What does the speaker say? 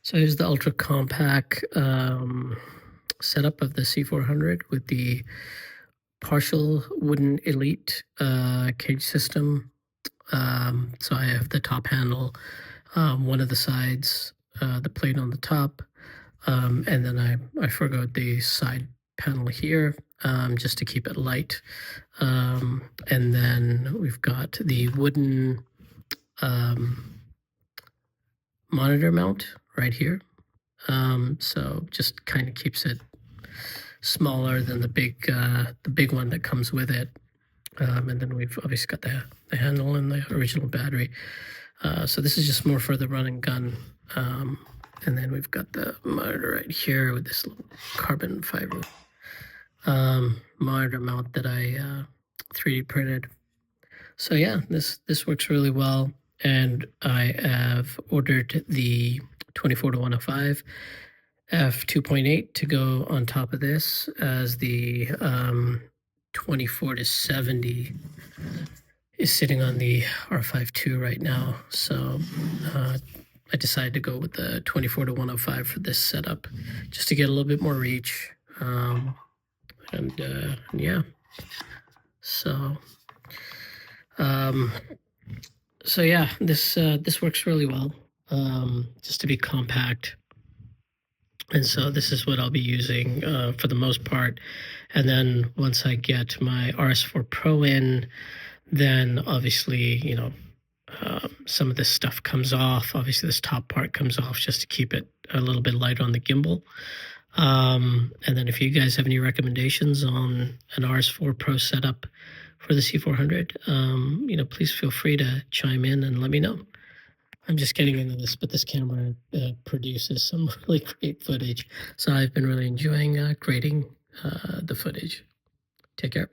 So here's the ultra compact setup of the C400 with the partial wooden elite cage system. So I have the top handle, one of the sides, the plate on the top, and then I forgot the side panel here just to keep it light. And then we've got the wooden monitor mount right here. So just kind of keeps it smaller than the big one that comes with it. And then we've obviously got the handle and the original battery. So this is just more for the run and gun. And then we've got the monitor right here with this little carbon fiber monitor mount that I 3D printed. So yeah, this works really well. And I have ordered the 24-105 f2.8 to go on top of this, as the 24-70 is sitting on the R5 II right now. So I decided to go with the 24-105 for this setup, just to get a little bit more reach. Yeah, so yeah, this works really well, just to be compact. And so this is what I'll be using for the most part. And then once I get my RS4 Pro in, then obviously, you know, some of this stuff comes off. Obviously this top part comes off just to keep it a little bit lighter on the gimbal. And then if you guys have any recommendations on an RS4 Pro setup for the C400, you know, please feel free to chime in and let me know. I'm just getting into this, but this camera produces some really great footage. So I've been really enjoying grading the footage. Take care.